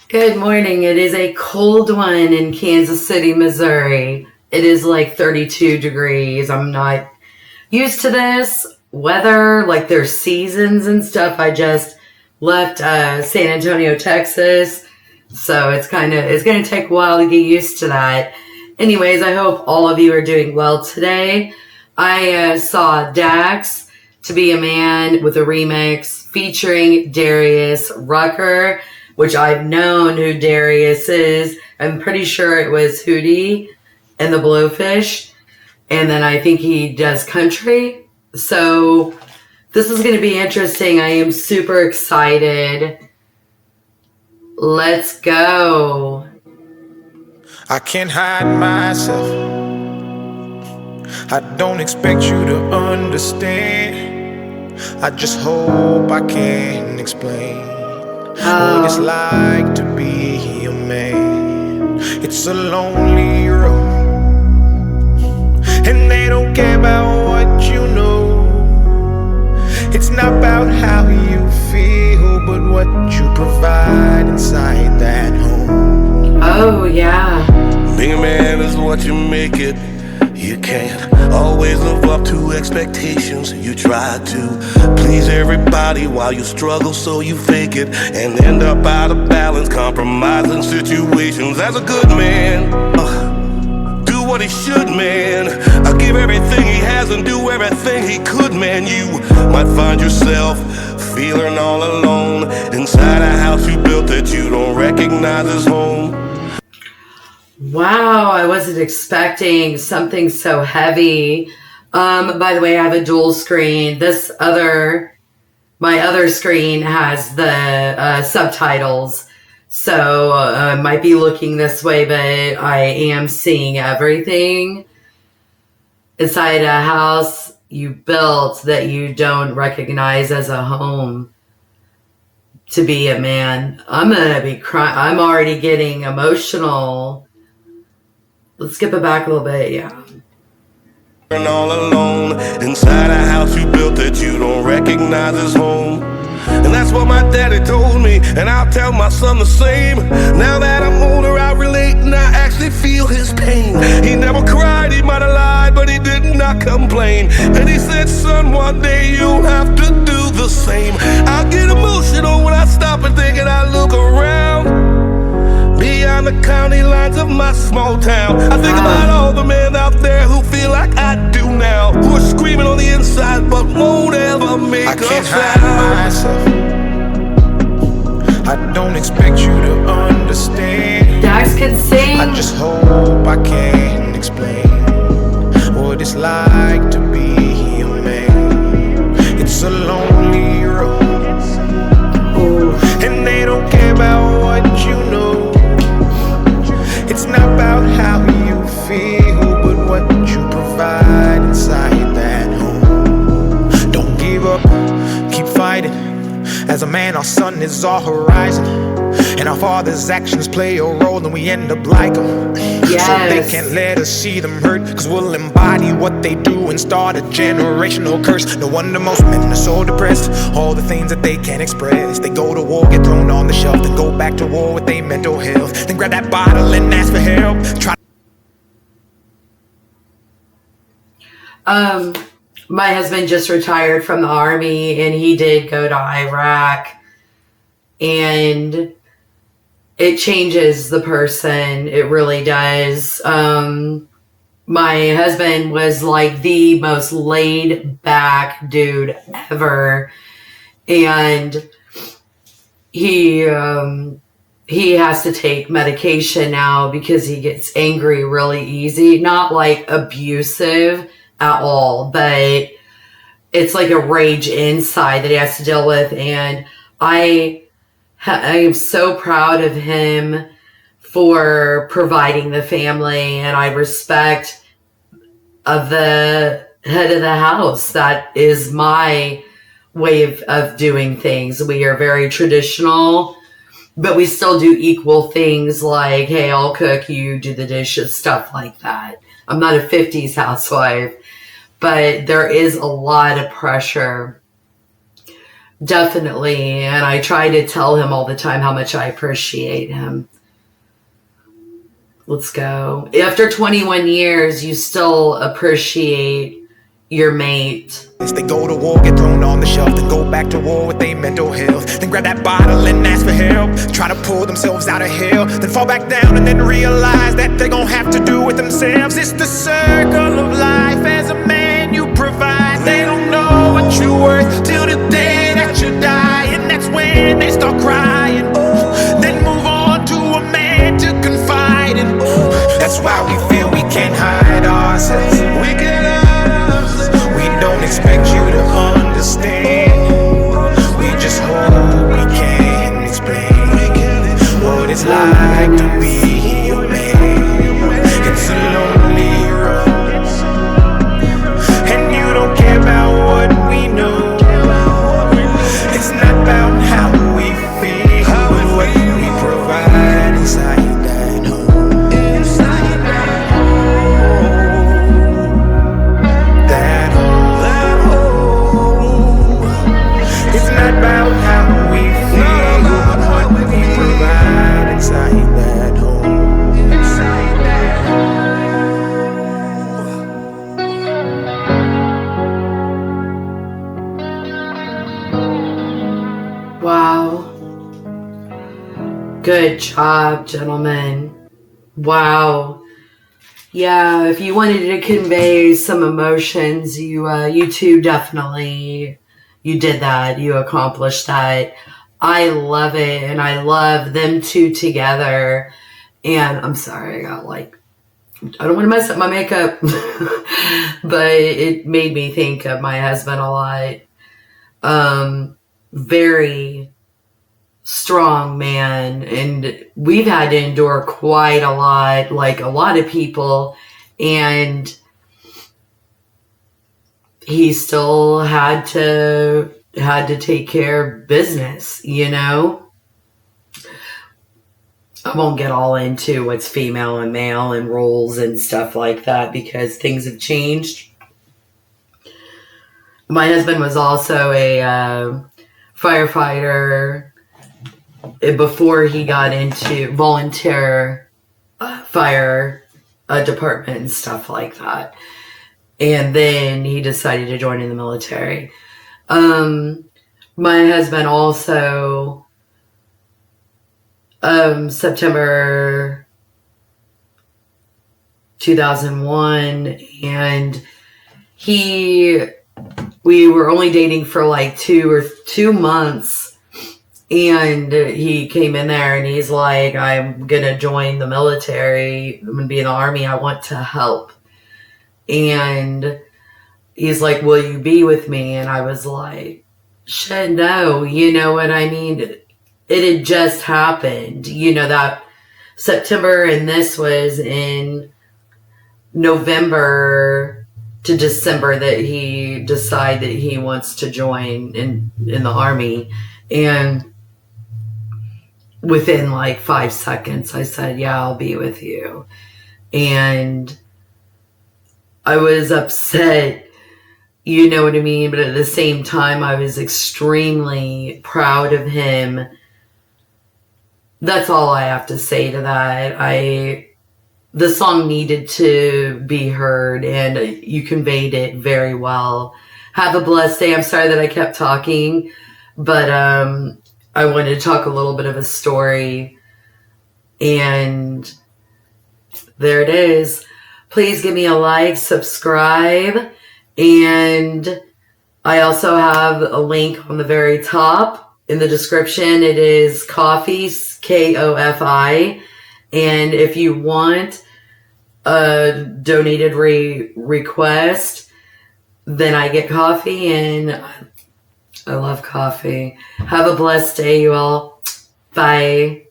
Good morning. It is a cold one in Kansas City, Missouri. It is like 32 degrees. I'm not used to this weather. Like there's seasons and stuff. I just left San Antonio, Texas. So it's going to take a while to get used to that. Anyways, I hope all of you are doing well today. I saw Dax to Be a Man with a remix featuring Darius Rucker, which I've known who Darius is. I'm pretty sure it was Hootie and the Blowfish. And then I think he does country. So this is going to be interesting. I am super excited. Let's go. I can't hide myself. I don't expect you to understand. I just hope I can explain what it's like to be a man. It's a lonely road, and they don't care about what you know. It's not about how you feel, but what you provide inside that home. Oh, yeah. Being a man is what you make it. You can't always live up to expectations. You try to please everybody while you struggle, so you fake it and end up out of balance, compromising situations. As a good man, do what he should, man. Give everything he has and do everything he could, man. You might find yourself feeling all alone inside a house you built that you don't recognize as home. Wow, I wasn't expecting something so heavy. By the way, I have a dual screen. My other screen has the subtitles. So I might be looking this way, but I am seeing everything inside a house you built that you don't recognize as a home. To be a man. I'm going to be crying. I'm already getting emotional. Let's skip it back a little bit, yeah. All alone inside a house you built that you don't recognize as home. And that's what my daddy told me, and I'll tell my son the same. Now that I'm older, I relate and I actually feel his pain. He never cried, he might have lied, but he did not complain. And he said, son, one day you'll have to do the same. I get emotional when I stop and think and I look around beyond the county lines of my small town. I think about all the men out there who feel like I do now, who are screaming on the inside but won't ever make a sound. I can't hide myself. I don't expect you to understand. Dax can sing. I just hope I can explain what it's like to be a man. It's a lonely road, and they don't care about what you know. It's not about how you feel, but what you provide inside that home. Don't give up, keep fighting. As a man, our sun is our horizon, and our father's actions play a role, and we end up like them. Yes. So they can't let us see them hurt, cause we'll embody what they do and start a generational curse. No wonder most men are so depressed, all the things that they can't express. They go to war, get thrown on the shelf, then go back to war with their mental health, then grab that bottle and ask for help. My husband just retired from the Army, and he did go to Iraq, and it changes the person. It really does. My husband was like the most laid back dude ever, and he has to take medication now because he gets angry really easy. Not like abusive at all, but it's like a rage inside that he has to deal with. And I am so proud of him for providing the family, and I respect of the head of the house. That is my way of doing things. We are very traditional, but we still do equal things like, hey, I'll cook, you do the dishes, stuff like that. I'm not a 50s housewife, but there is a lot of pressure Definitely. And I try to tell him all the time how much I appreciate him. Let's go. After 21 years, you still appreciate your mate. They go to war, get thrown on the shelf, then go back to war with their mental health. Then grab that bottle and ask for help, try to pull themselves out of hell, then fall back down and then realize that they're gonna have to do it themselves. It's the circle of life. As a man you provide. They don't know what you're worth till the day that you die, and that's when they start crying. Then move on to a man to confide in. That's why we feel we can't hide ourselves. We can't hide ourselves. We don't expect you to understand. We just hope we can explain what it's like to be a man. It's a lonely road, and you don't care about what we know. It's not about how we feel, but what we provide inside that home. Inside that home. That home. That home. It's not about how we feel, but what we provide inside that home. Inside that home. Wow. Good job, gentlemen. Wow. Yeah, if you wanted to convey some emotions, you two definitely, you did that. You accomplished that. I love it, and I love them two together. And I'm sorry, I don't want to mess up my makeup, but it made me think of my husband a lot. Very strong man, and we've had to endure quite a lot, like a lot of people, and he still had to take care of business, you know. I won't get all into what's female and male and roles and stuff like that because things have changed. My husband was also a firefighter before he got into volunteer fire department and stuff like that. And then he decided to join in the military. My husband also, September 2001, and we were only dating for like 2 months. And he came in there and he's like, I'm going to join the military. I'm going to be in the Army. I want to help. And he's like, will you be with me? And I was like, shit, no. You know what I mean? It had just happened, you know, that September, and this was in November to December that he decided that he wants to join in the Army. And within like 5 seconds, I said, yeah, I'll be with you. And I was upset, you know what I mean? But at the same time, I was extremely proud of him. That's all I have to say to that. The song needed to be heard, and you conveyed it very well. Have a blessed day. I'm sorry that I kept talking, but I wanted to talk a little bit of a story, and there it is. Please give me a like, subscribe, and I also have a link on the very top in the description. It is Ko-fi, K-O-F-I, and if you want a donated request, then I get coffee, and I love coffee. Have a blessed day, you all. Bye.